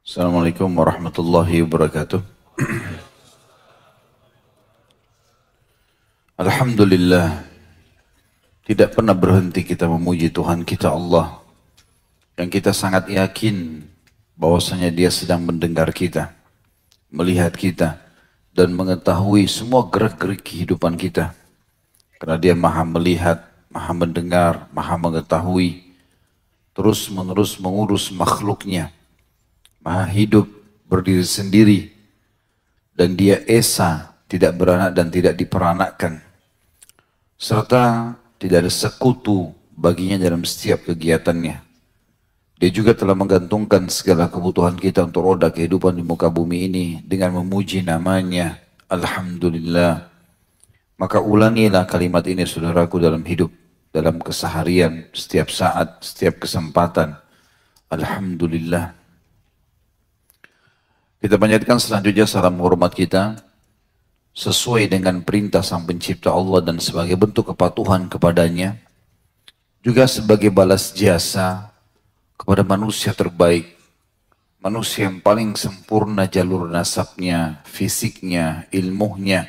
Assalamualaikum warahmatullahi wabarakatuh. Alhamdulillah, tidak pernah berhenti kita memuji Tuhan kita Allah, yang kita sangat yakin bahwasanya Dia sedang mendengar kita, melihat kita, dan mengetahui semua gerak-gerik kehidupan kita. Karena Dia maha melihat, maha mendengar, maha mengetahui, terus-menerus mengurus makhluknya, maha hidup, berdiri sendiri, dan Dia esa, tidak beranak dan tidak diperanakkan, serta tidak ada sekutu baginya dalam setiap kegiatannya. Dia juga telah menggantungkan segala kebutuhan kita untuk roda kehidupan di muka bumi ini dengan memuji namanya. Alhamdulillah. Maka ulangilah kalimat ini saudaraku dalam hidup, dalam keseharian, setiap saat, setiap kesempatan. Alhamdulillah. Kita panjatkan selanjutnya salam hormat kita sesuai dengan perintah Sang Pencipta Allah dan sebagai bentuk kepatuhan kepadanya, juga sebagai balas jasa kepada manusia terbaik, manusia yang paling sempurna jalur nasabnya, fisiknya, ilmunya,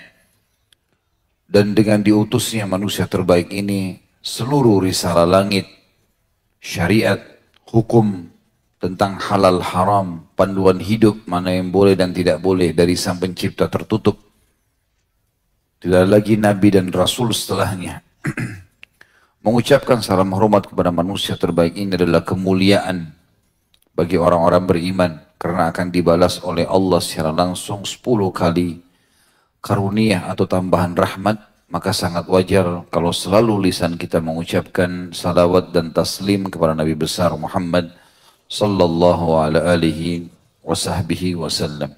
dan dengan diutusnya manusia terbaik ini seluruh risalah langit, syariat, hukum tentang halal haram, panduan hidup mana yang boleh dan tidak boleh dari Sang Pencipta tertutup. Tidak lagi Nabi dan Rasul setelahnya. Mengucapkan salam hormat kepada manusia terbaik ini adalah kemuliaan bagi orang-orang beriman, karena akan dibalas oleh Allah secara langsung 10 kali karunia atau tambahan rahmat. Maka sangat wajar kalau selalu lisan kita mengucapkan salawat dan taslim kepada Nabi besar Muhammad sallallahu alaihi wasallam.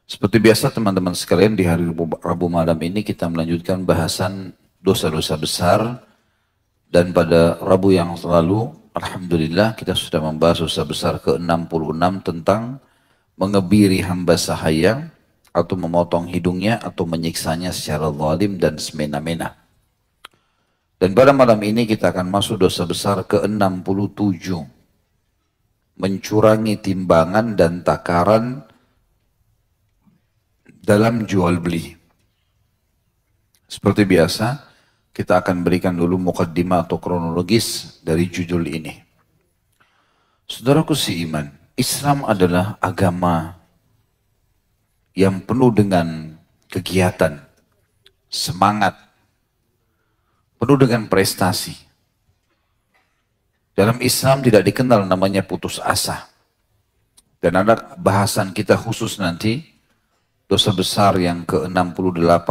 Seperti biasa teman-teman sekalian, di hari Rabu malam ini kita melanjutkan bahasan dosa-dosa besar. Dan pada Rabu yang lalu, alhamdulillah kita sudah membahas dosa besar ke-66 tentang mengebiri hamba sahaya atau memotong hidungnya atau menyiksanya secara zalim dan semena-mena. Dan pada malam ini kita akan masuk dosa besar ke-67, mencurangi timbangan dan takaran dalam jual beli. Seperti biasa, kita akan berikan dulu mukaddimah atau kronologis dari judul ini. Saudaraku seiman, Islam adalah agama yang penuh dengan kegiatan, semangat, penuh dengan prestasi. Dalam Islam tidak dikenal namanya putus asa. Dan ada bahasan kita khusus nanti, dosa besar yang ke-68,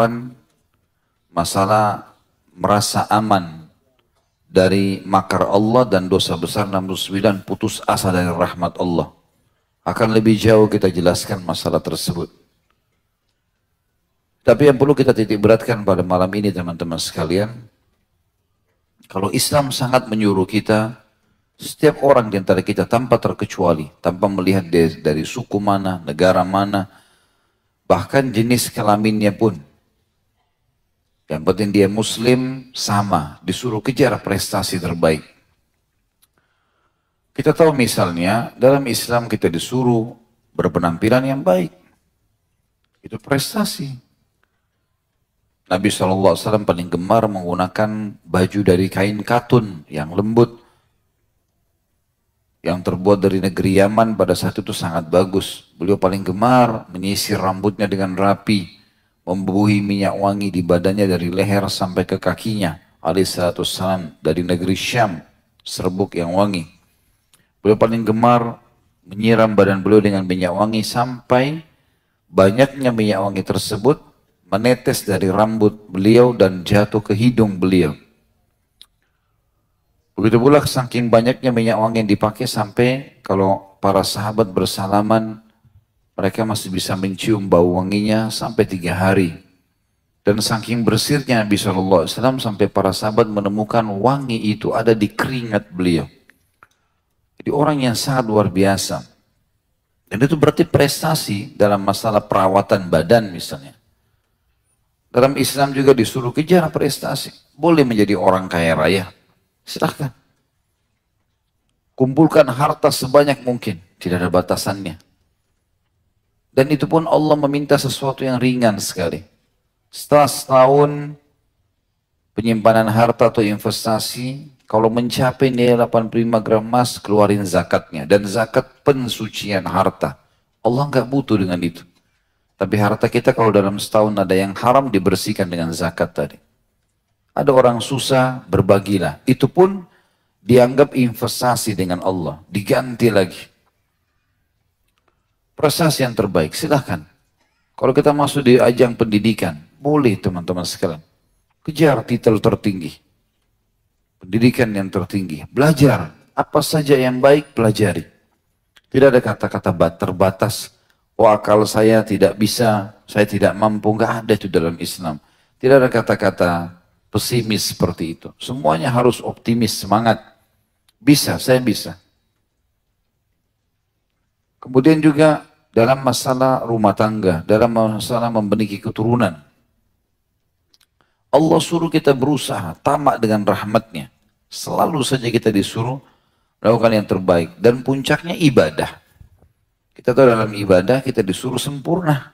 masalah merasa aman dari makar Allah, dan dosa besar 69, putus asa dari rahmat Allah. Akan lebih jauh kita jelaskan masalah tersebut. Tapi yang perlu kita titik beratkan pada malam ini teman-teman sekalian, kalau Islam sangat menyuruh kita, setiap orang di antara kita tanpa terkecuali, tanpa melihat dari suku mana, negara mana, bahkan jenis kelaminnya pun, yang penting dia muslim, sama, disuruh kejar prestasi terbaik. Kita tahu misalnya, dalam Islam kita disuruh berpenampilan yang baik. Itu prestasi. Nabi SAW paling gemar menggunakan baju dari kain katun yang lembut, yang terbuat dari negeri Yaman. Pada saat itu sangat bagus. Beliau paling gemar menyisir rambutnya dengan rapi, membubuhi minyak wangi di badannya dari leher sampai ke kakinya. Alaihissalam dari negeri Syam, serbuk yang wangi. Beliau paling gemar menyiram badan beliau dengan minyak wangi sampai banyaknya minyak wangi tersebut menetes dari rambut beliau dan jatuh ke hidung beliau. Begitu pula saking banyaknya minyak wangi yang dipakai sampai kalau para sahabat bersalaman, mereka masih bisa mencium bau wanginya sampai 3 hari. Dan saking bersihnya Nabi SAW sampai para sahabat menemukan wangi itu ada di keringat beliau. Jadi orang yang sangat luar biasa. Dan itu berarti prestasi dalam masalah perawatan badan misalnya. Dalam Islam juga disuruh kejar prestasi. Boleh menjadi orang kaya raya, silahkan. Kumpulkan harta sebanyak mungkin. tidak ada batasannya. Dan itu pun Allah meminta sesuatu yang ringan sekali. Setelah setahun penyimpanan harta atau investasi, kalau mencapai nilai 85 gram emas, keluarin zakatnya. Dan zakat pensucian harta. Allah nggak butuh dengan itu. Tapi harta kita kalau dalam setahun ada yang haram, dibersihkan dengan zakat tadi. Ada orang susah, berbagilah. Itu pun dianggap investasi dengan Allah. Diganti lagi. Prestasi yang terbaik, silahkan. Kalau kita masuk di ajang pendidikan, boleh teman-teman sekalian. Kejar titel tertinggi. Pendidikan yang tertinggi. Belajar. Apa saja yang baik, pelajari. Tidak ada kata-kata terbatas. Oh, akal saya tidak bisa, saya tidak mampu. Nggak ada itu dalam Islam. Tidak ada kata-kata pesimis seperti itu. Semuanya harus optimis, semangat. Bisa, saya bisa. Kemudian juga dalam masalah rumah tangga, dalam masalah memiliki keturunan. Allah suruh kita berusaha, tamak dengan rahmatnya. Selalu saja kita disuruh melakukan yang terbaik. Dan puncaknya ibadah. Kita tahu dalam ibadah kita disuruh sempurna.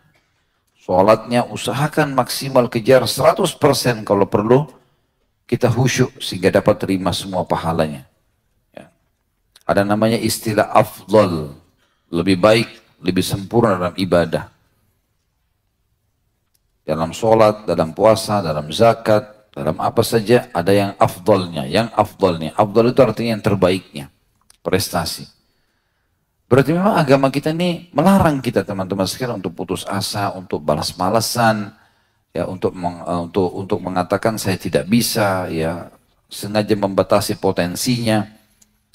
Sholatnya usahakan maksimal, kejar 100% kalau perlu. Kita khusyuk sehingga dapat terima semua pahalanya. Ya. Ada namanya istilah afdal. Lebih baik, lebih sempurna dalam ibadah. Dalam sholat, dalam puasa, dalam zakat, dalam apa saja ada yang afdalnya. Yang afdalnya. Afdal itu artinya yang terbaiknya. Prestasi. Berarti memang agama kita ini melarang kita teman-teman sekalian untuk putus asa, untuk balas-malasan, ya, untuk mengatakan saya tidak bisa, ya, sengaja membatasi potensinya.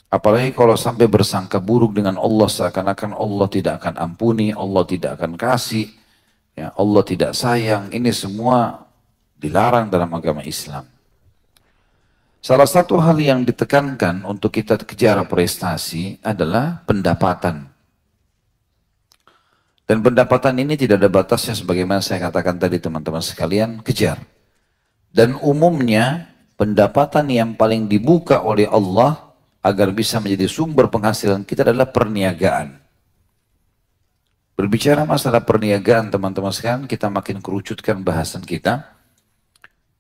Apalagi kalau sampai bersangka buruk dengan Allah, seakan-akan Allah tidak akan ampuni, Allah tidak akan kasih, ya, Allah tidak sayang. Ini semua dilarang dalam agama Islam. Salah satu hal yang ditekankan untuk kita kejar prestasi adalah pendapatan. Dan pendapatan ini tidak ada batasnya sebagaimana saya katakan tadi teman-teman sekalian, kejar. Dan umumnya pendapatan yang paling dibuka oleh Allah agar bisa menjadi sumber penghasilan kita adalah perniagaan. Berbicara masalah perniagaan teman-teman sekalian, kita makin kerucutkan bahasan kita.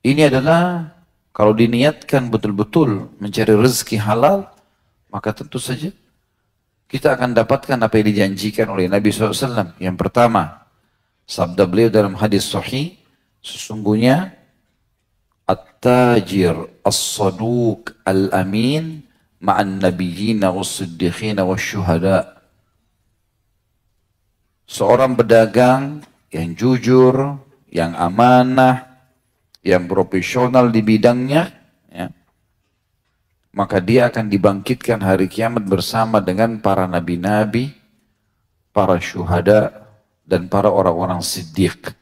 Ini adalah kalau diniatkan betul-betul mencari rezeki halal, maka tentu saja kita akan dapatkan apa yang dijanjikan oleh Nabi SAW. Yang pertama, sabda beliau dalam hadis sahih, sesungguhnya at-tajir as-saduq al-amin ma'an nabiyyina was-siddiqina was-syuhada. Seorang pedagang yang jujur, yang amanah, yang profesional di bidangnya, ya, maka dia akan dibangkitkan hari kiamat bersama dengan para nabi-nabi, para syuhada, dan para orang-orang siddiq.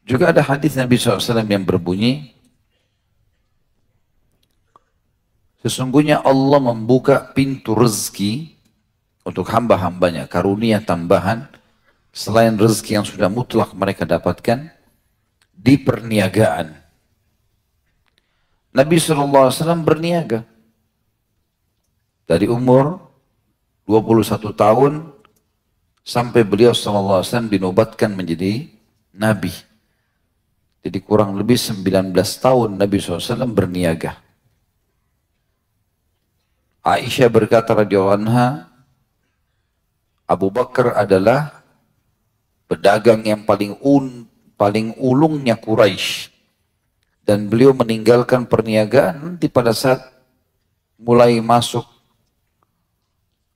Juga ada hadis Nabi SAW yang berbunyi, sesungguhnya Allah membuka pintu rezeki untuk hamba-hambanya, karunia tambahan, selain rezeki yang sudah mutlak mereka dapatkan, di perniagaan. Nabi SAW berniaga. Dari umur 21 tahun, sampai beliau SAW dinobatkan menjadi Nabi. Jadi kurang lebih 19 tahun Nabi SAW berniaga. Aisyah berkata radhiyallahu anha, Abu Bakar adalah pedagang yang paling ulungnya Quraisy, dan beliau meninggalkan perniagaan nanti pada saat mulai masuk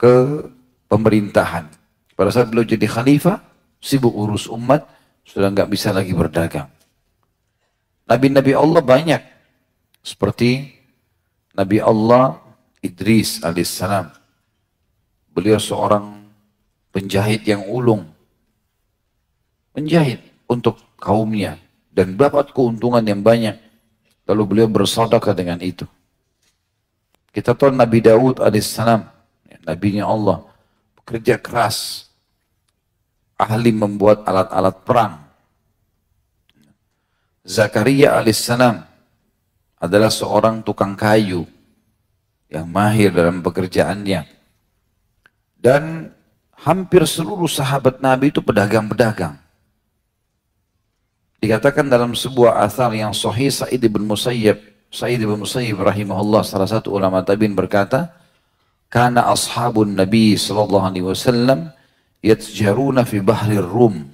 ke pemerintahan. Pada saat beliau jadi khalifah, sibuk urus umat, sudah nggak bisa lagi berdagang. Nabi-nabi Allah banyak, seperti Nabi Allah Idris alaihissalam. Beliau seorang penjahit yang ulung, menjahit untuk kaumnya dan dapat keuntungan yang banyak. Lalu beliau bersedekah dengan itu. Kita tahu Nabi Daud alaihissalam, nabinya Allah, bekerja keras, ahli membuat alat-alat perang. Zakaria alaihissalam adalah seorang tukang kayu. yang mahir dalam pekerjaannya. Dan hampir seluruh sahabat Nabi itu pedagang-pedagang. Dikatakan dalam sebuah athar yang sahih, Sa'id ibn Musayyib rahimahullah, salah satu ulama tabi'in berkata, "Kana ashabun Nabi sallallahu alaihi wasallam yatjaruna fi bahrir Rum."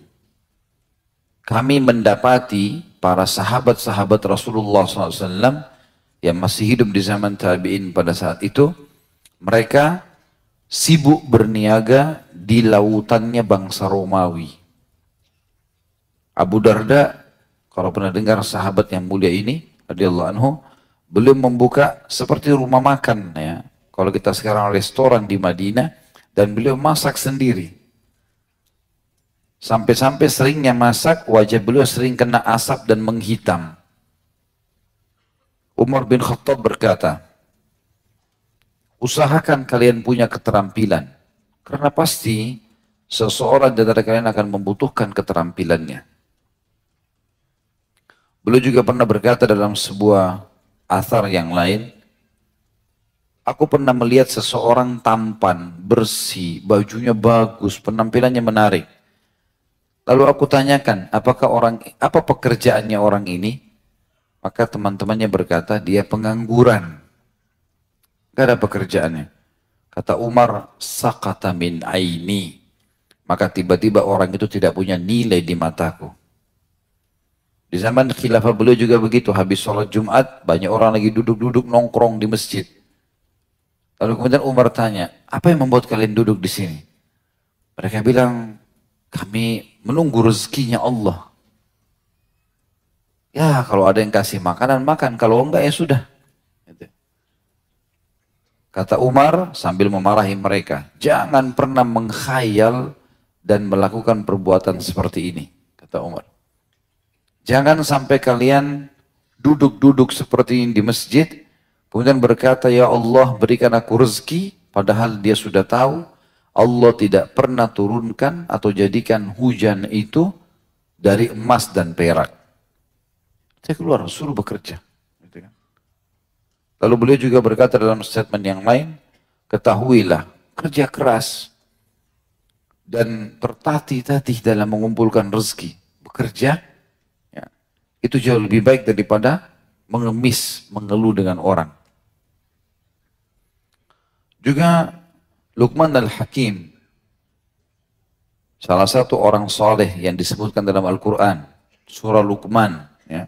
Kami mendapati para sahabat-sahabat Rasulullah SAW yang masih hidup di zaman tabi'in pada saat itu, mereka sibuk berniaga di lautannya bangsa Romawi. Abu Darda, kalau pernah dengar sahabat yang mulia ini, radhiyallahu anhu, beliau membuka seperti rumah makan ya. Kalau kita sekarang restoran di Madinah, dan beliau masak sendiri. Sampai-sampai seringnya masak, wajah beliau sering kena asap dan menghitam. Umar bin Khattab berkata, usahakan kalian punya keterampilan, karena pasti seseorang di antara kalian akan membutuhkan keterampilannya. Beliau juga pernah berkata dalam sebuah athar yang lain, aku pernah melihat seseorang tampan, bersih, bajunya bagus, penampilannya menarik. Lalu aku tanyakan, apa pekerjaannya orang ini? Maka teman-temannya berkata, dia pengangguran. Gak ada pekerjaannya. Kata Umar, sakata min aini. Maka tiba-tiba orang itu tidak punya nilai di mataku. Di zaman khilafah beliau juga begitu, habis sholat Jumat, banyak orang lagi duduk-duduk nongkrong di masjid. Lalu kemudian Umar tanya, apa yang membuat kalian duduk di sini? Mereka bilang, kami menunggu rezekinya Allah. Ya kalau ada yang kasih makanan, makan. Kalau enggak ya sudah. Kata Umar sambil memarahi mereka, jangan pernah mengkhayal dan melakukan perbuatan seperti ini. Kata Umar. Jangan sampai kalian duduk-duduk seperti ini di masjid, kemudian berkata, ya Allah berikan aku rezeki, padahal dia sudah tahu, Allah tidak pernah turunkan atau jadikan hujan itu dari emas dan perak. Saya keluar, suruh bekerja. Lalu beliau juga berkata dalam statement yang lain, ketahuilah, kerja keras dan tertatih-tatih dalam mengumpulkan rezeki. Bekerja, itu jauh lebih baik daripada mengemis, mengeluh dengan orang. Juga Luqman al-Hakim, salah satu orang soleh yang disebutkan dalam Al-Quran, surah Luqman. Ya.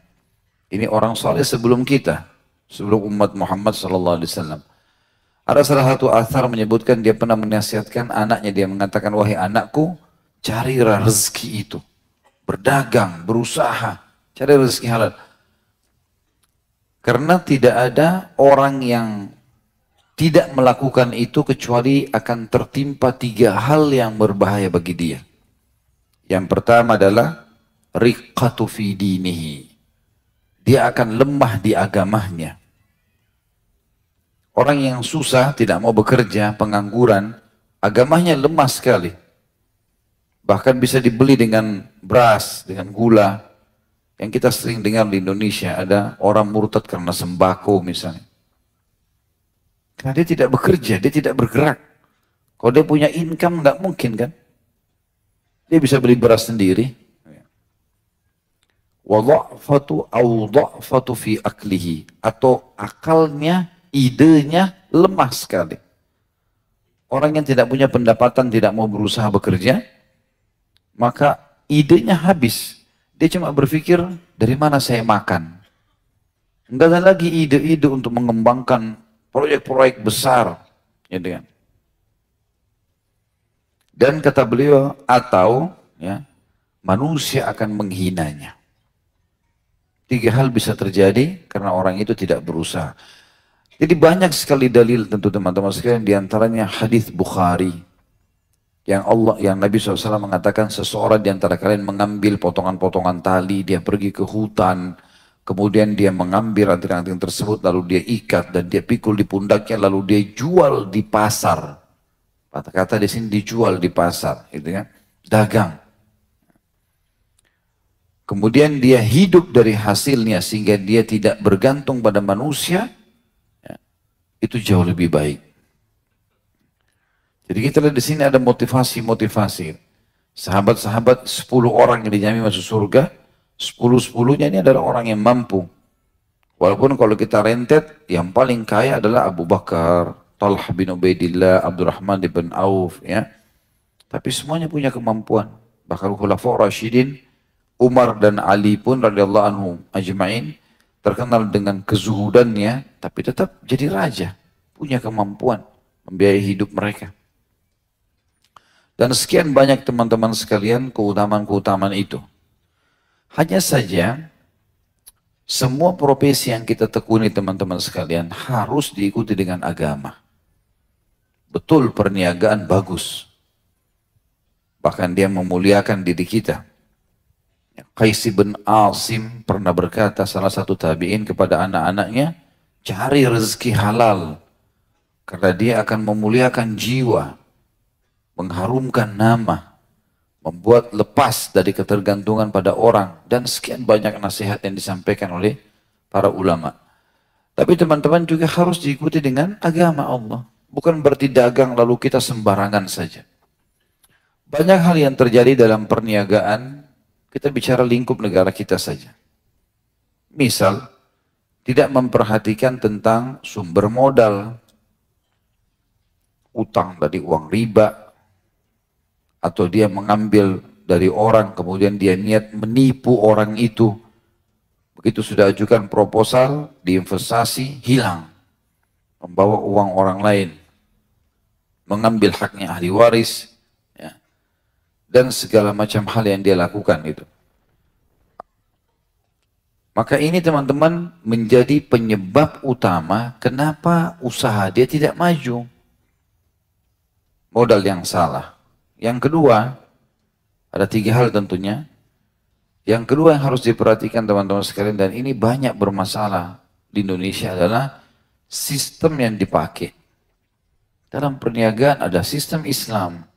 Ini orang soleh sebelum kita, sebelum umat Muhammad SAW. Ada salah satu athar menyebutkan dia pernah menasihatkan anaknya, dia mengatakan, wahai anakku, carilah rezeki itu. Berdagang, berusaha. Cari rezeki halal. Karena tidak ada orang yang tidak melakukan itu kecuali akan tertimpa 3 hal yang berbahaya bagi dia. Yang pertama adalah riqqatu fi dinihi. Dia akan lemah di agamanya. Orang yang susah, tidak mau bekerja, pengangguran, agamanya lemah sekali. Bahkan bisa dibeli dengan beras, dengan gula. Yang kita sering dengar di Indonesia, ada orang murtad karena sembako misalnya. Karena dia tidak bekerja, dia tidak bergerak. Kalau dia punya income, nggak mungkin kan. Dia bisa beli beras sendiri. Wadha'fatu au dha'fatu fi aklihi. Atau akalnya, idenya lemah sekali. Orang yang tidak punya pendapatan, tidak mau berusaha bekerja, maka idenya habis. Dia cuma berpikir, dari mana saya makan? Enggak ada lagi ide-ide untuk mengembangkan proyek-proyek besar. Ya, dan kata beliau, atau ya, manusia akan menghinanya. 3 hal bisa terjadi karena orang itu tidak berusaha. Jadi banyak sekali dalil tentu teman-teman sekalian, diantaranya hadis Bukhari. Yang Nabi SAW mengatakan seseorang di antara kalian mengambil potongan-potongan tali, dia pergi ke hutan, kemudian dia mengambil ranting-ranting tersebut, lalu dia ikat dan dia pikul di pundaknya, lalu dia jual di pasar. Kata-kata di sini dijual di pasar, gitu kan? Dagang. Kemudian dia hidup dari hasilnya sehingga dia tidak bergantung pada manusia. itu jauh lebih baik. Jadi kita lihat di sini ada motivasi-motivasi. Sahabat-sahabat 10 orang yang dijamin masuk surga, 10-10-nya ini adalah orang yang mampu. Walaupun kalau kita rentet, yang paling kaya adalah Abu Bakar, Talha bin Ubaidillah, Abdurrahman bin Auf, ya. Tapi semuanya punya kemampuan. Bahkan Khulafaur Rasyidin, Umar dan Ali pun radhiyallahu anhum ajma'in terkenal dengan kezuhudannya, tapi tetap jadi raja, punya kemampuan membiayai hidup mereka. Dan sekian banyak teman-teman sekalian keutamaan-keutamaan itu. Hanya saja semua profesi yang kita tekuni teman-teman sekalian harus diikuti dengan agama. Betul perniagaan bagus. Bahkan dia memuliakan diri kita. Qais bin Asim pernah berkata salah satu tabi'in kepada anak-anaknya, cari rezeki halal. Karena dia akan memuliakan jiwa. Mengharumkan nama, membuat lepas dari ketergantungan pada orang, dan sekian banyak nasihat yang disampaikan oleh para ulama. Tapi teman-teman juga harus diikuti dengan agama Allah. Bukan berarti dagang lalu kita sembarangan saja. Banyak hal yang terjadi dalam perniagaan, kita bicara lingkup negara kita saja. Misal, tidak memperhatikan tentang sumber modal, utang dari uang riba, atau dia mengambil dari orang, kemudian dia niat menipu orang itu. Begitu sudah ajukan proposal, diinvestasi, hilang. Membawa uang orang lain. Mengambil haknya ahli waris. Ya. Dan segala macam hal yang dia lakukan itu. Maka ini teman-teman menjadi penyebab utama kenapa usaha dia tidak maju. Modal yang salah. Yang kedua, ada 3 hal tentunya. Yang kedua yang harus diperhatikan teman-teman sekalian, dan ini banyak bermasalah di Indonesia, adalah sistem yang dipakai. Dalam perniagaan ada sistem Islam.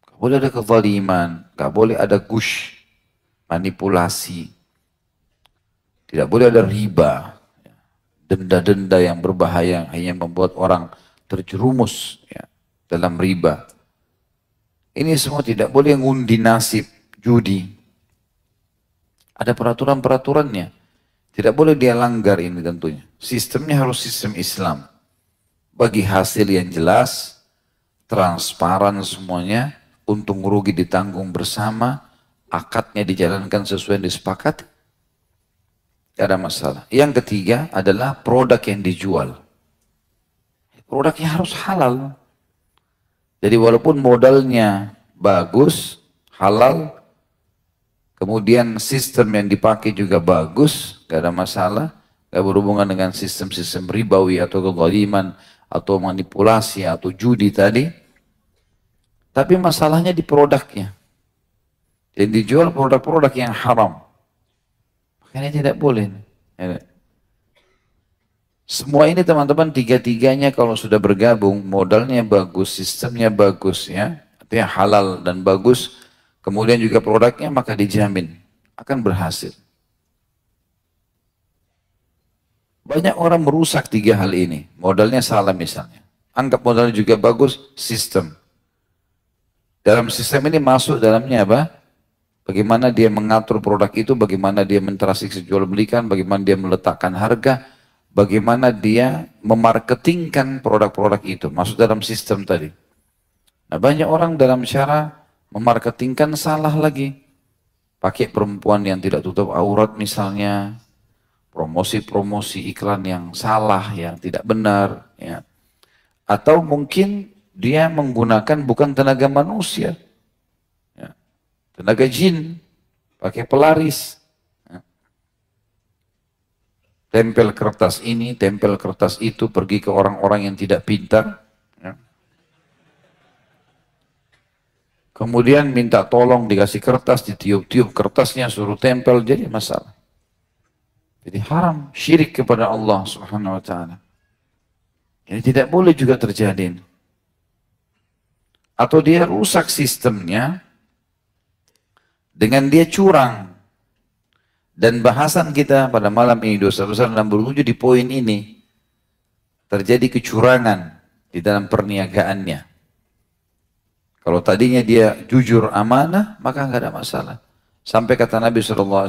Gak boleh ada kezaliman, gak boleh ada gush, manipulasi. Tidak boleh ada riba, denda-denda yang berbahaya hanya membuat orang terjerumus ya, dalam riba. Ini semua tidak boleh ngundi nasib, judi. Ada peraturan-peraturannya. Tidak boleh dia langgar ini tentunya. Sistemnya harus sistem Islam. Bagi hasil yang jelas, transparan semuanya, untung rugi ditanggung bersama, akadnya dijalankan sesuai yang disepakati. Tidak ada masalah. Yang ketiga adalah produk yang dijual. Produknya harus halal. Jadi walaupun modalnya bagus, halal, kemudian sistem yang dipakai juga bagus, gak ada masalah, gak berhubungan dengan sistem-sistem ribawi atau kezaliman atau manipulasi atau judi tadi. Tapi masalahnya di produknya. Jadi dijual produk-produk yang haram. Makanya tidak boleh. Semua ini teman-teman, tiga-tiganya kalau sudah bergabung, modalnya bagus, sistemnya bagus ya, artinya halal dan bagus, kemudian juga produknya, maka dijamin akan berhasil. Banyak orang merusak 3 hal ini, modalnya salah misalnya. Anggap modalnya juga bagus, sistem. Dalam sistem ini masuk dalamnya apa? Bagaimana dia mengatur produk itu, bagaimana dia mentransaksi jual belikan, bagaimana dia meletakkan harga, bagaimana dia memarketingkan produk-produk itu, masuk dalam sistem tadi. Nah, banyak orang dalam cara memarketingkan salah lagi. Pakai perempuan yang tidak tutup aurat misalnya, promosi-promosi iklan yang salah, yang tidak benar. Ya. Atau mungkin dia menggunakan bukan tenaga manusia, ya. Tenaga jin, pakai pelaris. Tempel kertas ini, tempel kertas itu, pergi ke orang-orang yang tidak pintar. Ya. Kemudian minta tolong dikasih kertas, ditiup-tiup kertasnya, suruh tempel, jadi masalah. Jadi haram, syirik kepada Allah Subhanahu wa ta'ala. Ini tidak boleh juga terjadi. Atau dia rusak sistemnya dengan dia curang. Dan bahasan kita pada malam ini, dosa besar 67 di poin ini. terjadi kecurangan di dalam perniagaannya. Kalau tadinya dia jujur amanah, maka nggak ada masalah. Sampai kata Nabi SAW,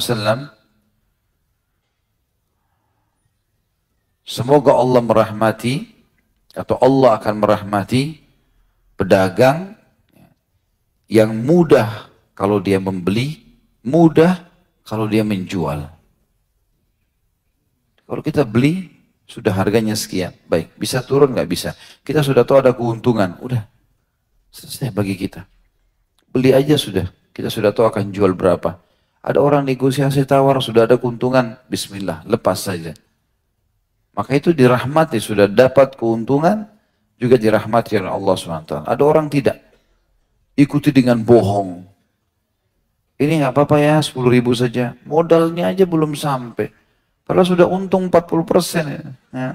semoga Allah merahmati, atau Allah akan merahmati pedagang yang mudah kalau dia membeli, mudah kalau dia menjual. Kalau kita beli, sudah harganya sekian. Baik, bisa turun nggak bisa. Kita sudah tahu ada keuntungan, udah. Selesai bagi kita. Beli aja sudah. Kita sudah tahu akan jual berapa. Ada orang negosiasi tawar, sudah ada keuntungan. Bismillah, lepas saja. Maka itu dirahmati, sudah dapat keuntungan, juga dirahmati oleh Allah SWT. Ada orang tidak. Ikuti dengan bohong. Ini nggak apa-apa ya, 10.000 saja. Modalnya aja belum sampai. Padahal sudah untung 40% ya. Ya.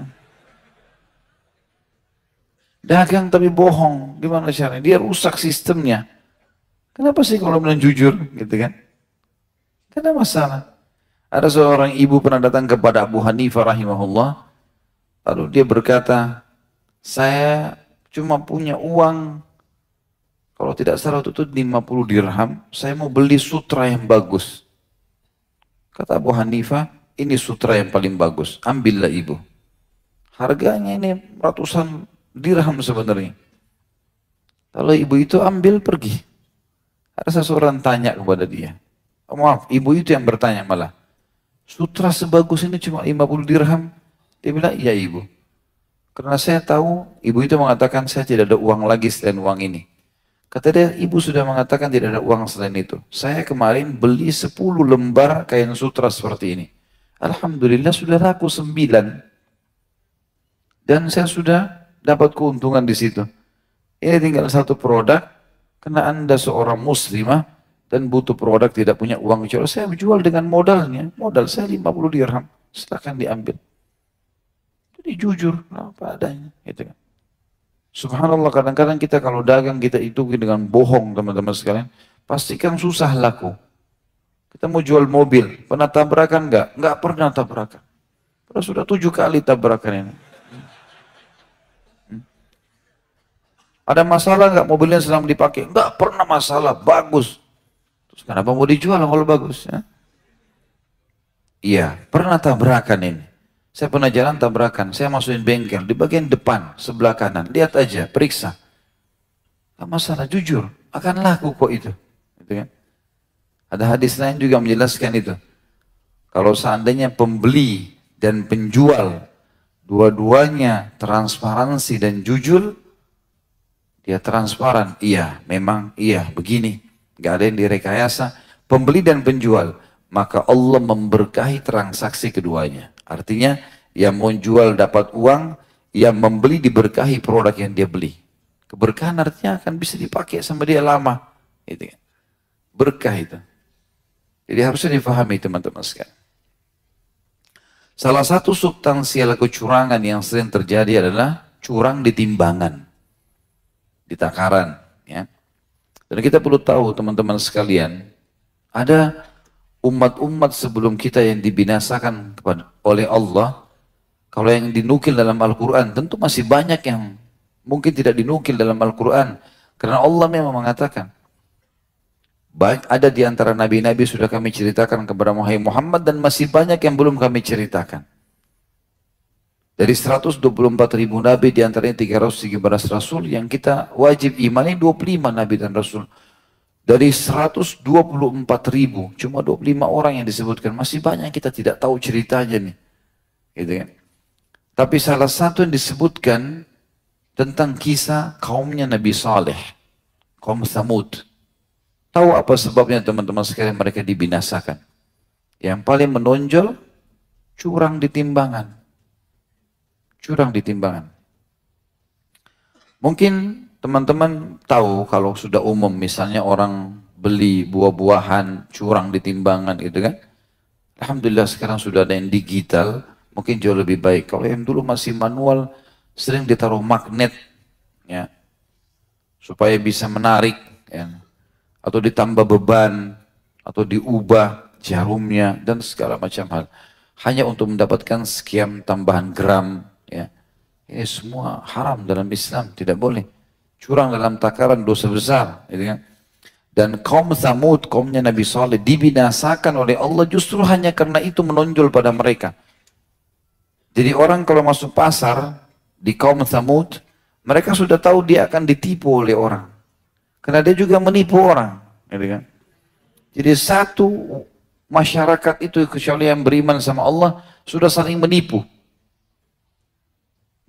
Dagang tapi bohong, gimana caranya? Dia rusak sistemnya. Kenapa sih kalau bilang jujur, gitu kan? Tidak ada masalah. Ada seorang ibu pernah datang kepada Abu Hanifah rahimahullah, lalu dia berkata, saya cuma punya uang, kalau tidak salah itu 50 dirham, saya mau beli sutra yang bagus. Kata Abu Hanifah, ini sutra yang paling bagus, ambillah ibu. Harganya ini ratusan dirham sebenarnya. Kalau ibu itu ambil pergi. Ada seseorang tanya kepada dia. Oh, maaf, ibu itu yang bertanya malah. Sutra sebagus ini cuma 50 dirham. Dia bilang, iya ibu. Karena saya tahu, ibu itu mengatakan saya tidak ada uang lagi selain uang ini. Kata dia, ibu sudah mengatakan tidak ada uang selain itu. Saya kemarin beli 10 lembar kain sutra seperti ini. Alhamdulillah sudah laku 9. Dan saya sudah dapat keuntungan di situ. Ini tinggal satu produk, karena Anda seorang muslimah dan butuh produk tidak punya uang kecuali saya jual dengan modalnya. Modal saya 50 dirham, silakan diambil. Jadi jujur apa adanya, gitu kan. Subhanallah, kadang-kadang kita kalau dagang kita itu dengan bohong teman-teman sekalian, pastikan susah laku. Kita mau jual mobil, pernah tabrakan enggak? Enggak pernah tabrakan. Padahal sudah 7 kali tabrakan ini. Ada masalah nggak mobilnya sedang dipakai? Nggak pernah masalah, bagus. Terus kenapa mau dijual kalau bagus? Ya? Iya, pernah tabrakan ini. Saya pernah jalan tabrakan, saya masukin bengkel di bagian depan, sebelah kanan. Lihat aja, periksa. Nggak masalah, jujur. Akan laku kok itu. Gitu kan? Ada hadis lain juga menjelaskan itu. Kalau seandainya pembeli dan penjual, dua-duanya transparansi dan jujur, dia transparan, iya, memang, iya, begini. Gak ada yang direkayasa. Pembeli dan penjual. Maka Allah memberkahi transaksi keduanya. Artinya, yang mau jual dapat uang, yang membeli diberkahi produk yang dia beli. Keberkahan artinya akan bisa dipakai sama dia lama. Gitu. Berkah itu. Jadi harusnya difahami teman-teman sekalian. Salah satu substansial kecurangan yang sering terjadi adalah curang di timbangan. Di takaran, ya. Dan kita perlu tahu teman-teman sekalian, ada umat-umat sebelum kita yang dibinasakan oleh Allah. Kalau yang dinukil dalam Al-Quran, tentu masih banyak yang mungkin tidak dinukil dalam Al-Quran, karena Allah memang mengatakan, baik ada di antara nabi-nabi sudah kami ceritakan kepada Muhammad, dan masih banyak yang belum kami ceritakan. Dari 124.000 nabi, diantaranya 313 rasul, yang kita wajib imani 25 nabi dan rasul. Dari 124.000, cuma 25 orang yang disebutkan. Masih banyak yang kita tidak tahu ceritanya nih. Gitu kan? Tapi salah satu yang disebutkan tentang kisah kaumnya Nabi Saleh, kaum Thamud. Tahu apa sebabnya teman-teman sekalian mereka dibinasakan? Yang paling menonjol, curang di timbangan. Curang di timbangan. Mungkin teman-teman tahu kalau sudah umum misalnya orang beli buah-buahan curang di timbangan gitu kan. Alhamdulillah sekarang sudah ada yang digital, mungkin jauh lebih baik. Kalau yang dulu masih manual, sering ditaruh magnet ya, supaya bisa menarik ya. Atau ditambah beban, atau diubah jarumnya dan segala macam hal. Hanya untuk mendapatkan sekian tambahan gram. Ya. semua haram dalam Islam, tidak boleh. Curang dalam takaran dosa besar, gitu kan? Dan kaum Tsamud, kaumnya Nabi Saleh, dibinasakan oleh Allah justru hanya karena itu menonjol pada mereka. Jadi orang kalau masuk pasar di kaum Tsamud, mereka sudah tahu dia akan ditipu oleh orang. Karena dia juga menipu orang, gitu kan? Jadi satu masyarakat itu kecuali yang beriman sama Allah sudah saling menipu.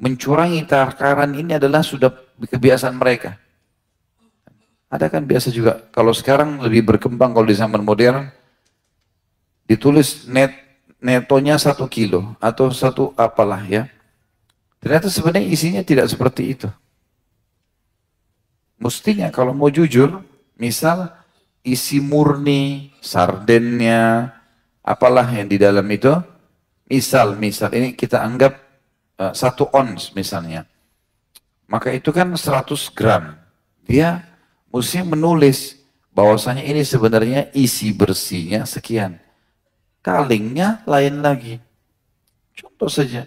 Mencurangi takaran ini adalah sudah kebiasaan mereka. Ada kan biasa juga, kalau sekarang lebih berkembang kalau di zaman modern, ditulis netonya 1 kilo atau satu apalah ya. Ternyata sebenarnya isinya tidak seperti itu. Mestinya kalau mau jujur, misal isi murni, sardennya, apalah yang di dalam itu, misal ini kita anggap 1 ons misalnya. Maka itu kan 100 gram. Dia mestinya menulis bahwasanya ini sebenarnya isi bersihnya sekian. Kalingnya lain lagi. Contoh saja.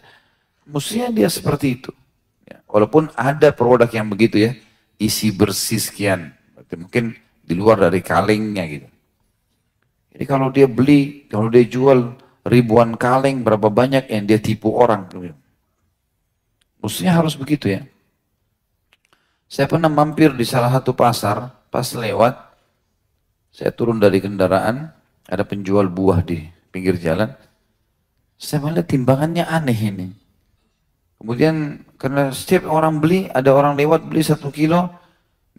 Mestinya dia seperti itu. Ya, walaupun ada produk yang begitu ya. Isi bersih sekian. Berarti mungkin di luar dari kalingnya gitu. Jadi kalau dia beli, kalau dia jual ribuan kaleng, berapa banyak yang dia tipu orang. Mestinya harus begitu ya. Saya pernah mampir di salah satu pasar, pas lewat, saya turun dari kendaraan, ada penjual buah di pinggir jalan. Saya melihat timbangannya aneh ini. Kemudian karena setiap orang beli, ada orang lewat beli 1 kilo,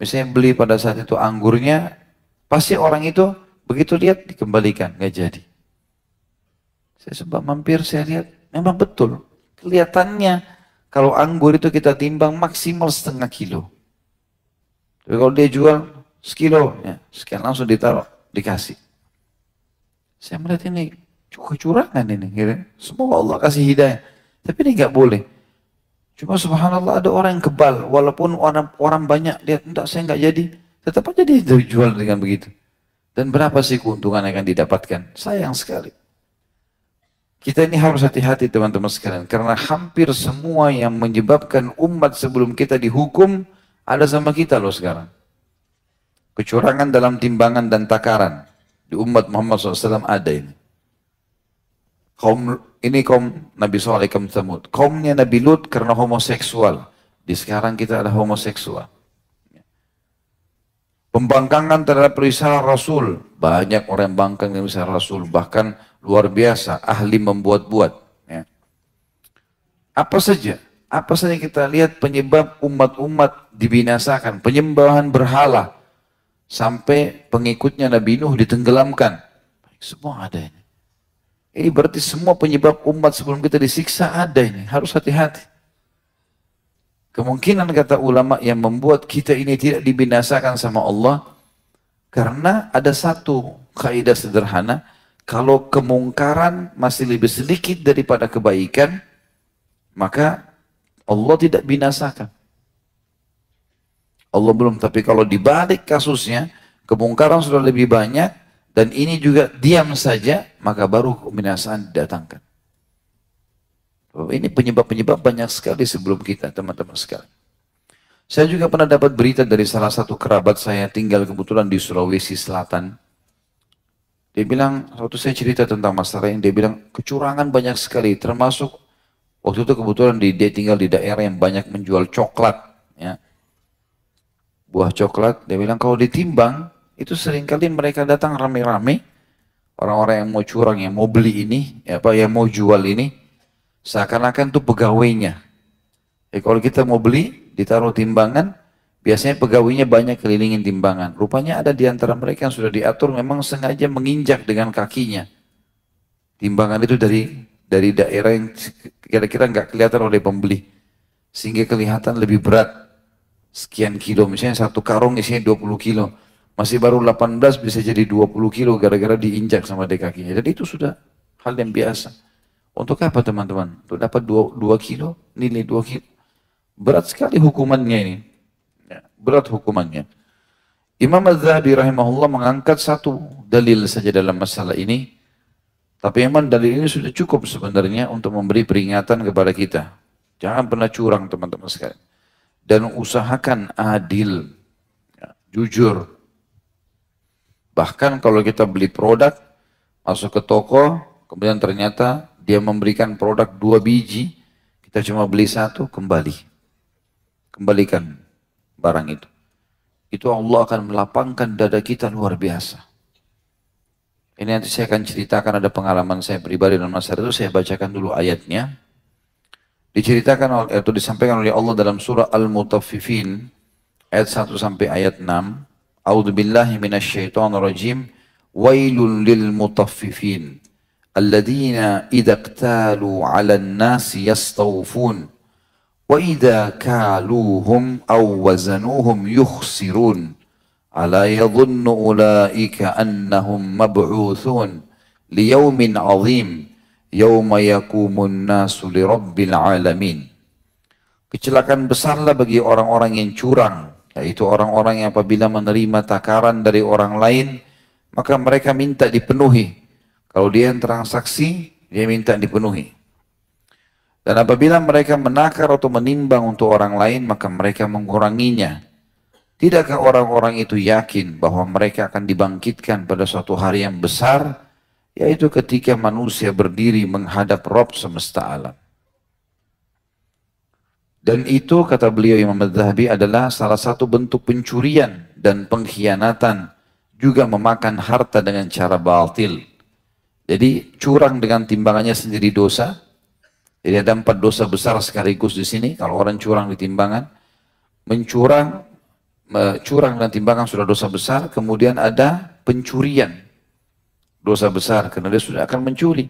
misalnya beli pada saat itu anggurnya, pasti orang itu begitu lihat dikembalikan, nggak jadi. Saya sempat mampir, saya lihat, memang betul. Kelihatannya kalau anggur itu kita timbang maksimal 1/2 kilo. Tapi kalau dia jual sekilo, ya, sekian langsung ditaruh, dikasih. Saya melihat ini kecurangan ini. Gitu. Semoga Allah kasih hidayah. Tapi ini nggak boleh. Cuma subhanallah ada orang yang kebal. Walaupun orang banyak lihat, enggak saya nggak jadi. Tetap aja dia jual dengan begitu. Dan berapa sih keuntungan yang akan didapatkan? Sayang sekali. Kita ini harus hati-hati teman-teman sekalian. Karena hampir semua yang menyebabkan umat sebelum kita dihukum, ada sama kita loh sekarang. Kecurangan dalam timbangan dan takaran. Di umat Muhammad SAW ada ini. Kaum Nabi SAW, kaum Tsamud. Kaumnya Nabi Lut karena homoseksual. Di sekarang kita ada homoseksual. Pembangkangan terhadap risalah Rasul. Banyak orang yang bangkang dengan risalah Rasul. Bahkan luar biasa. Ahli membuat-buat. Ya. Apa saja kita lihat penyebab umat-umat dibinasakan. Penyembahan berhala. Sampai pengikutnya Nabi Nuh ditenggelamkan. Semua ada ini. Ini berarti semua penyebab umat sebelum kita disiksa ada ini. Harus hati-hati. Kemungkinan kata ulama yang membuat kita ini tidak dibinasakan sama Allah. Karena ada satu kaidah sederhana. Kalau kemungkaran masih lebih sedikit daripada kebaikan. Maka Allah tidak binasakan. Allah belum, tapi kalau dibalik kasusnya, kemungkaran sudah lebih banyak, dan ini juga diam saja, maka baru kebinasaan didatangkan. Ini penyebab-penyebab banyak sekali sebelum kita, teman-teman sekalian. Saya juga pernah dapat berita dari salah satu kerabat saya, tinggal kebetulan di Sulawesi Selatan. Dia bilang, waktu saya cerita tentang masalah ini, dia bilang, kecurangan banyak sekali, termasuk waktu itu kebetulan dia tinggal di daerah yang banyak menjual coklat, ya. Buah coklat, dia bilang kalau ditimbang, itu seringkali mereka datang rame-rame, orang-orang yang mau curang, yang mau beli ini, yang mau jual ini, seakan-akan itu pegawainya. Kalau kita mau beli, ditaruh timbangan, biasanya pegawainya banyak kelilingin timbangan. Rupanya ada di antara mereka yang sudah diatur, memang sengaja menginjak dengan kakinya. Timbangan itu dari daerah yang kira-kira nggak kelihatan oleh pembeli, sehingga kelihatan lebih berat. Sekian kilo, misalnya satu karung isinya 20 kilo. Masih baru 18 bisa jadi 20 kilo gara-gara diinjak sama di kakinya. Jadi itu sudah hal yang biasa. Untuk apa teman-teman? Untuk dapat 2 kilo, nilai 2 kilo. Berat sekali hukumannya ini. Ya, berat hukumannya. Imam Az-Zahabi rahimahullah mengangkat satu dalil saja dalam masalah ini. Tapi memang dalil ini sudah cukup sebenarnya untuk memberi peringatan kepada kita. Jangan pernah curang teman-teman sekalian. Dan usahakan adil, ya, jujur. Bahkan kalau kita beli produk, masuk ke toko, kemudian ternyata dia memberikan produk 2 biji, kita cuma beli 1, kembali. Kembalikan barang itu. Itu Allah akan melapangkan dada kita luar biasa. Ini nanti saya akan ceritakan, ada pengalaman saya pribadi dalam masalah itu, saya bacakan dulu ayatnya. Diceritakan atau disampaikan oleh Allah dalam surah Al-Mutaffifin ayat 1 sampai ayat 6. A'udzubillahi minasyaitonirrajim. Wailul lil mutaffifin alladzina idza iktalu 'alan nasi yastawfun wa idza kaluhum aw wazanuhum yukhsirun. Ala yadhunnu ulaika annahum mab'utsun liyaumin 'adzim yauma yakumun nasu lirabbil alamin. Kecelakaan besarlah bagi orang-orang yang curang, yaitu orang-orang yang apabila menerima takaran dari orang lain, maka mereka minta dipenuhi. Kalau dia yang transaksi, dia minta dipenuhi. Dan apabila mereka menakar atau menimbang untuk orang lain, maka mereka menguranginya. Tidakkah orang-orang itu yakin bahwa mereka akan dibangkitkan pada suatu hari yang besar, yaitu ketika manusia berdiri menghadap Rabb semesta alam. Dan itu, kata beliau Imam Az-Zahabi, adalah salah satu bentuk pencurian dan pengkhianatan, juga memakan harta dengan cara batil. Jadi curang dengan timbangannya sendiri dosa. Jadi ada 4 dosa besar sekaligus di sini. Kalau orang curang di timbangan, curang dan timbangan sudah dosa besar. Kemudian ada pencurian, dosa besar karena dia sudah akan mencuri.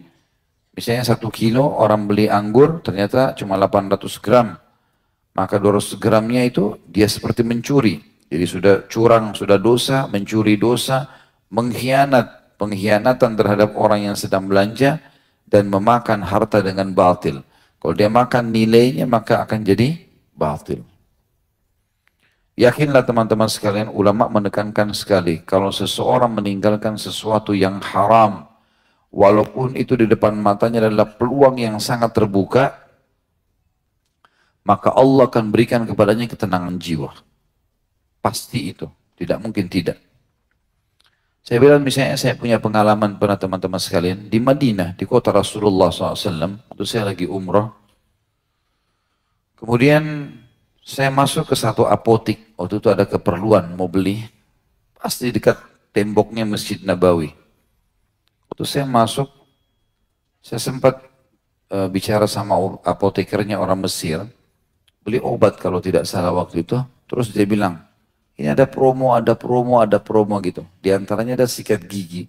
Misalnya 1 kilo orang beli anggur ternyata cuma 800 gram. Maka 200 gramnya itu dia seperti mencuri. Jadi sudah curang, sudah dosa, mencuri dosa, mengkhianat, pengkhianatan terhadap orang yang sedang belanja, dan memakan harta dengan batil. Kalau dia makan nilainya maka akan jadi batil. Yakinlah teman-teman sekalian, ulama menekankan sekali, kalau seseorang meninggalkan sesuatu yang haram, walaupun itu di depan matanya adalah peluang yang sangat terbuka, maka Allah akan berikan kepadanya ketenangan jiwa. Pasti itu, tidak mungkin tidak. Saya bilang misalnya saya punya pengalaman pernah teman-teman sekalian, di Madinah, di kota Rasulullah SAW, waktu saya lagi umrah. Kemudian saya masuk ke satu apotik, waktu itu ada keperluan mau beli, pasti dekat temboknya Masjid Nabawi. Waktu saya masuk, saya sempat bicara sama apotekernya orang Mesir, beli obat kalau tidak salah waktu itu, terus dia bilang, ini ada promo, ada promo, ada promo gitu. Di antaranya ada sikat gigi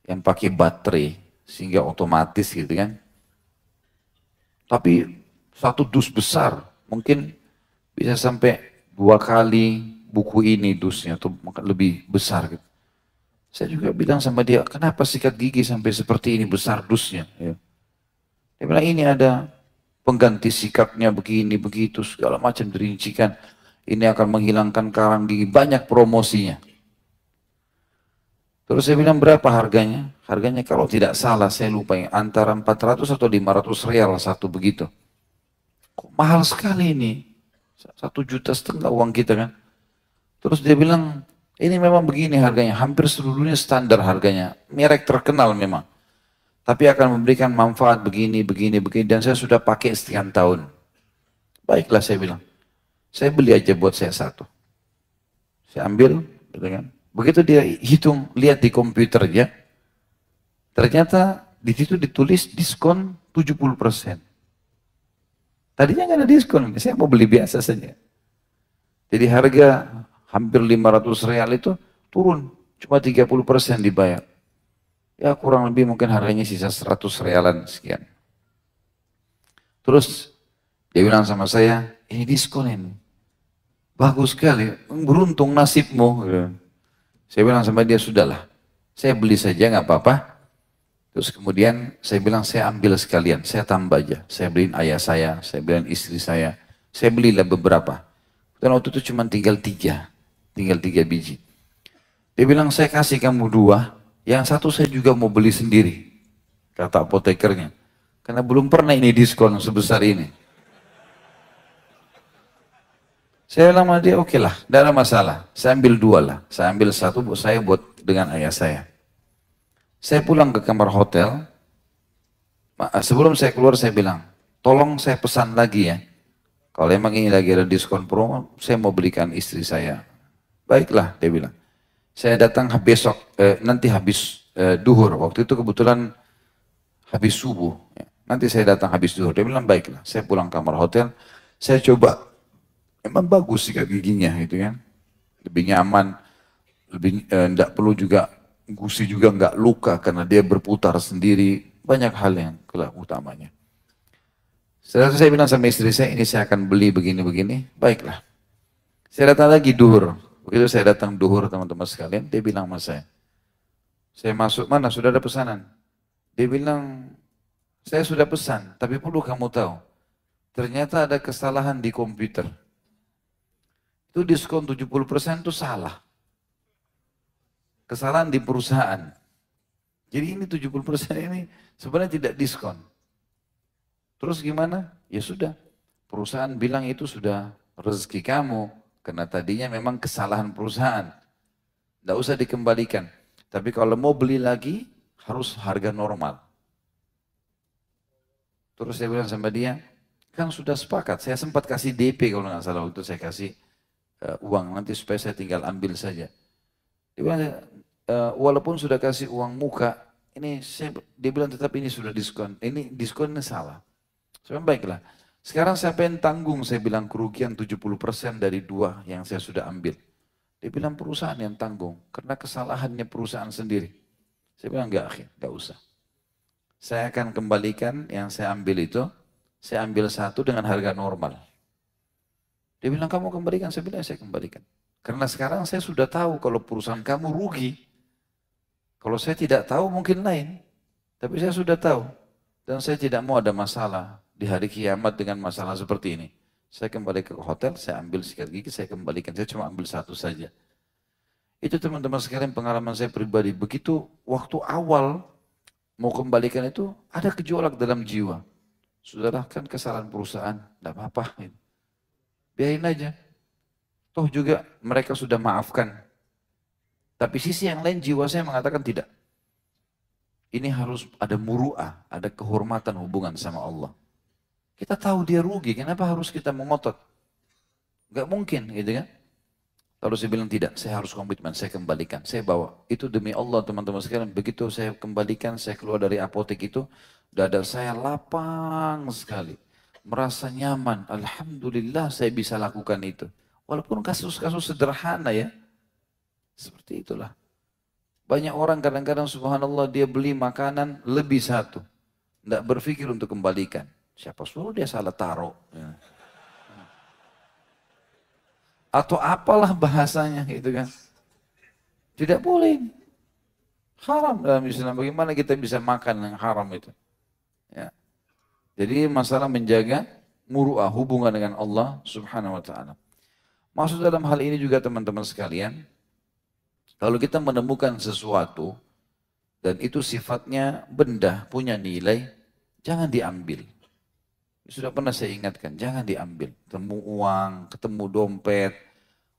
yang pakai baterai sehingga otomatis gitu kan. Tapi 1 dus besar, mungkin bisa sampai 2 kali buku ini dusnya atau lebih besar gitu. Saya juga bilang sama dia, kenapa sikat gigi sampai seperti ini besar dusnya? Ya. Dia bilang ini ada pengganti sikatnya begini, begitu, segala macam dirincikan. Ini akan menghilangkan karang gigi, banyak promosinya. Terus saya bilang berapa harganya? Harganya kalau tidak salah, saya lupa ya, antara 400 atau 500 real satu begitu. Kok mahal sekali ini? 1,5 juta uang kita kan. Terus dia bilang, ini memang begini harganya, hampir seluruhnya standar harganya. Merek terkenal memang. Tapi akan memberikan manfaat begini, begini, begini. Dan saya sudah pakai sekian tahun. Baiklah saya bilang. Saya beli aja buat saya 1. Saya ambil, gitu kan. Begitu dia hitung, lihat di komputernya, ternyata di situ ditulis diskon 70%. Tadinya nggak ada diskon, saya mau beli biasa saja. Jadi harga hampir 500 real itu turun, cuma 30% dibayar. Ya kurang lebih mungkin harganya sisa 100 realan sekian. Terus dia bilang sama saya, ini diskon ini. Bagus sekali, beruntung nasibmu. Saya bilang sama dia, sudahlah, saya beli saja nggak apa-apa. Terus kemudian saya bilang, saya ambil sekalian, saya tambah aja. Saya beliin ayah saya beliin istri saya belilah beberapa. Dan waktu itu cuma tinggal 3 biji. Dia bilang, saya kasih kamu 2, yang 1 saya juga mau beli sendiri, kata apotekernya. Karena belum pernah ini diskon sebesar ini. Saya bilang sama dia, oke lah, tidak ada masalah. Saya ambil dua lah. Saya ambil satu buat saya, buat dengan ayah saya. Saya pulang ke kamar hotel. Sebelum saya keluar saya bilang, tolong saya pesan lagi ya. Kalau emang ini lagi ada diskon promo, saya mau belikan istri saya. Baiklah, dia bilang. Saya datang besok, nanti habis duhur. Waktu itu kebetulan habis subuh. Ya. Nanti saya datang habis duhur. Dia bilang, baiklah. Saya pulang kamar hotel. Saya coba, emang bagus sikat giginya gitu kan. Lebih nyaman, lebih enggak perlu juga, gusi juga enggak luka karena dia berputar sendiri. Banyak hal yang utamanya. Setelah itu saya bilang sama istri saya, ini saya akan beli begini-begini. Baiklah. Saya datang lagi duhur. Begitu saya datang duhur teman-teman sekalian, dia bilang sama saya masuk mana sudah ada pesanan. Dia bilang, saya sudah pesan, tapi perlu kamu tahu, ternyata ada kesalahan di komputer. Itu diskon 70% itu salah. Kesalahan di perusahaan. Jadi ini 70% ini sebenarnya tidak diskon. Terus gimana? Ya sudah, perusahaan bilang itu sudah rezeki kamu, karena tadinya memang kesalahan perusahaan. Tidak usah dikembalikan. Tapi kalau mau beli lagi, harus harga normal. Terus saya bilang sama dia, kan sudah sepakat, saya sempat kasih DP kalau nggak salah, waktu saya kasih uang, nanti supaya saya tinggal ambil saja. Dia bilang, walaupun sudah kasih uang muka, dia bilang tetap ini sudah diskon, ini diskonnya salah. Saya bilang, baiklah, sekarang siapa yang tanggung, saya bilang kerugian 70% dari dua yang saya sudah ambil. Dia bilang perusahaan yang tanggung, karena kesalahannya perusahaan sendiri. Saya bilang enggak usah. Saya akan kembalikan yang saya ambil itu, saya ambil satu dengan harga normal. Dia bilang kamu kembalikan, saya bilang saya kembalikan. Karena sekarang saya sudah tahu kalau perusahaan kamu rugi. Kalau saya tidak tahu mungkin lain, tapi saya sudah tahu. Dan saya tidak mau ada masalah di hari kiamat dengan masalah seperti ini. Saya kembali ke hotel, saya ambil sikat gigi, saya kembalikan. Saya cuma ambil satu saja. Itu teman-teman sekalian pengalaman saya pribadi. Begitu waktu awal mau kembalikan itu ada gejolak dalam jiwa. Sudahlah kan kesalahan perusahaan, tidak apa-apa. Biarin aja. Toh juga mereka sudah maafkan. Tapi sisi yang lain jiwa saya mengatakan tidak. Ini harus ada muru'ah, ada kehormatan hubungan sama Allah. Kita tahu dia rugi, kenapa harus kita mengotot? Gak mungkin gitu kan. Lalu saya bilang tidak, saya harus komitmen, saya kembalikan, saya bawa. Itu demi Allah teman-teman sekalian, begitu saya kembalikan, saya keluar dari apotek itu, dada saya lapang sekali. Merasa nyaman, Alhamdulillah saya bisa lakukan itu. Walaupun kasus-kasus sederhana ya, seperti itulah. Banyak orang kadang-kadang subhanallah dia beli makanan lebih satu. Tidak berpikir untuk kembalikan. Siapa suruh dia salah taruh. Ya. Atau apalah bahasanya gitu kan. Tidak boleh. Haram dalam Islam. Bagaimana kita bisa makan yang haram itu. Ya. Jadi masalah menjaga muru'ah hubungan dengan Allah subhanahu wa ta'ala. Maksud dalam hal ini juga teman-teman sekalian. Kalau kita menemukan sesuatu dan itu sifatnya benda, punya nilai, jangan diambil. Sudah pernah saya ingatkan, jangan diambil. Ketemu uang, ketemu dompet,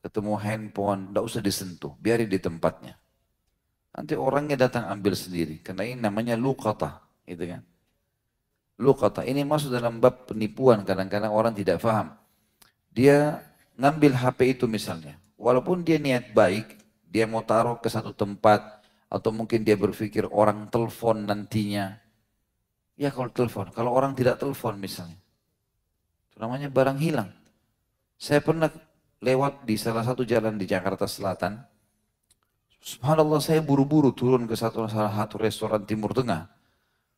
ketemu handphone, tidak usah disentuh, biarin di tempatnya. Nanti orangnya datang ambil sendiri, karena ini namanya luqatah, gitu kan. Luqatah, ini masuk dalam bab penipuan, kadang-kadang orang tidak paham. Dia ngambil HP itu misalnya, walaupun dia niat baik, dia mau taruh ke satu tempat, atau mungkin dia berpikir orang telepon nantinya. Ya kalau telepon, kalau orang tidak telepon misalnya, itu namanya barang hilang. Saya pernah lewat di salah satu jalan di Jakarta Selatan, subhanallah saya buru-buru turun ke salah satu restoran Timur Tengah.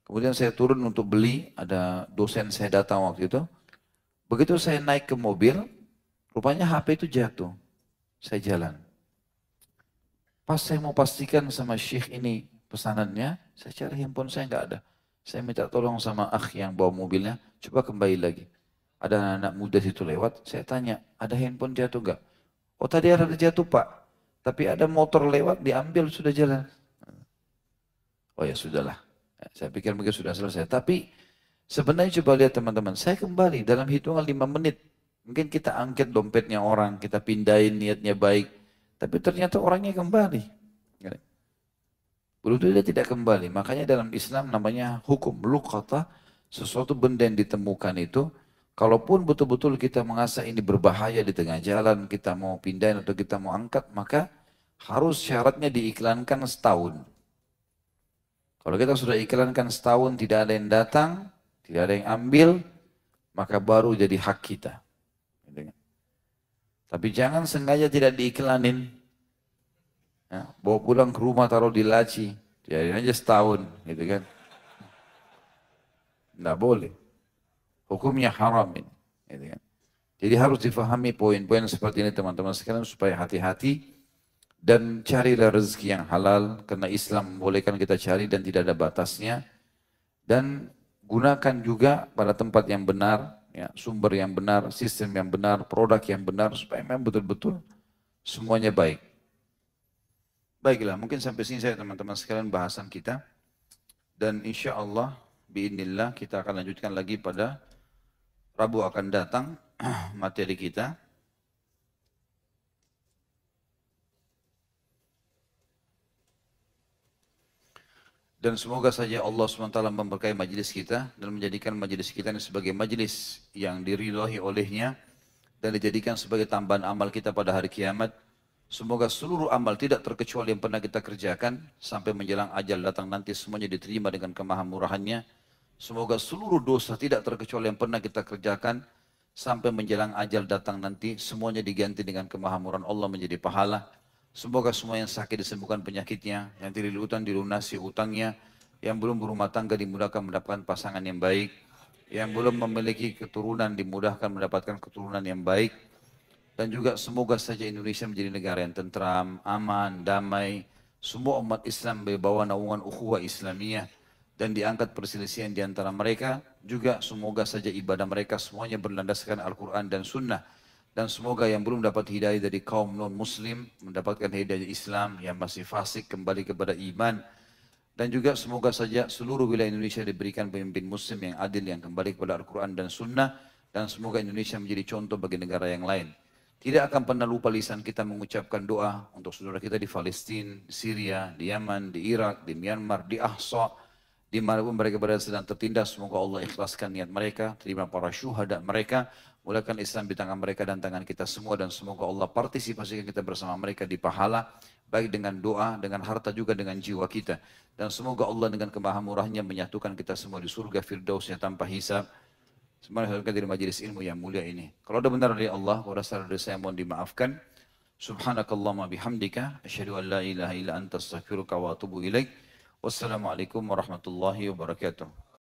Kemudian saya turun untuk beli, ada dosen saya datang waktu itu. Begitu saya naik ke mobil, rupanya HP itu jatuh. Saya jalan. Pas saya mau pastikan sama syekh ini pesanannya, saya cari handphone saya nggak ada. Saya minta tolong sama akh yang bawa mobilnya, coba kembali lagi. Ada anak muda situ lewat, saya tanya, ada handphone jatuh nggak? Oh tadi ada jatuh pak, tapi ada motor lewat, diambil sudah jalan. Oh ya sudahlah, saya pikir mungkin sudah selesai. Tapi sebenarnya coba lihat teman-teman, saya kembali dalam hitungan 5 menit. Mungkin kita angkat dompetnya orang, kita pindahin niatnya baik, tapi ternyata orangnya kembali. Belum dia tidak kembali. Makanya dalam Islam namanya hukum luqata, sesuatu benda yang ditemukan itu, kalaupun betul-betul kita merasa ini berbahaya di tengah jalan, kita mau pindahin atau kita mau angkat, maka harus syaratnya diiklankan setahun. Kalau kita sudah iklankan setahun tidak ada yang datang, tidak ada yang ambil, maka baru jadi hak kita. Tapi jangan sengaja tidak diiklanin. Ya, bawa pulang ke rumah taruh di laci, jadi aja setahun, gitu kan? Nggak boleh. Hukumnya haram ini. Gitu kan? Jadi harus difahami poin-poin seperti ini teman-teman sekalian supaya hati-hati dan carilah rezeki yang halal karena Islam membolehkan kita cari dan tidak ada batasnya dan gunakan juga pada tempat yang benar, ya, sumber yang benar, sistem yang benar, produk yang benar supaya memang betul-betul semuanya baik. Baiklah, mungkin sampai sini saya teman-teman sekalian bahasan kita dan insya Allah biidznillah kita akan lanjutkan lagi pada Rabu akan datang materi kita. Dan semoga saja Allah SWT memberkahi majelis kita dan menjadikan majelis kita ini sebagai majelis yang diridhai olehnya dan dijadikan sebagai tambahan amal kita pada hari kiamat. Semoga seluruh amal tidak terkecuali yang pernah kita kerjakan sampai menjelang ajal datang nanti semuanya diterima dengan kemahamurahannya. Semoga seluruh dosa tidak terkecuali yang pernah kita kerjakan sampai menjelang ajal datang nanti semuanya diganti dengan kemahamuran Allah menjadi pahala. Semoga semua yang sakit disembuhkan penyakitnya, yang tidak utang dilunasi utangnya, yang belum berumah tangga dimudahkan mendapatkan pasangan yang baik, yang belum memiliki keturunan dimudahkan mendapatkan keturunan yang baik, dan juga semoga saja Indonesia menjadi negara yang tentram, aman, damai, semua umat Islam berbawa naungan ukhuwah Islamiyah, dan diangkat perselisihan di antara mereka, juga semoga saja ibadah mereka semuanya berlandaskan Al-Quran dan Sunnah, dan semoga yang belum dapat hidayah dari kaum non-muslim mendapatkan hidayah Islam yang masih fasik kembali kepada iman. Dan juga semoga saja seluruh wilayah Indonesia diberikan pemimpin muslim yang adil yang kembali kepada Al-Quran dan Sunnah. Dan semoga Indonesia menjadi contoh bagi negara yang lain. Tidak akan pernah lupa lisan kita mengucapkan doa untuk saudara kita di Palestina, di Syria, di Yaman, di Irak, di Myanmar, di Ahsa, di mana pun mereka berada sedang tertindas. Semoga Allah ikhlaskan niat mereka, terima para syuhada mereka, mulakan Islam di tangan mereka dan tangan kita semua, dan semoga Allah partisipasikan kita bersama mereka di pahala, baik dengan doa, dengan harta juga dengan jiwa kita. Dan semoga Allah dengan kemahamurahnya menyatukan kita semua di surga firdausnya tanpa hisab. Semoga kita dari majelis ilmu yang mulia ini. Kalau ada benar dari Allah, kalau ada salah dari saya mohon dimaafkan. Subhanakallahumma bihamdika, asyhadu an la ilaha illa anta astaghfiruka wa atubu ilaik. Wassalamualaikum warahmatullahi wabarakatuh.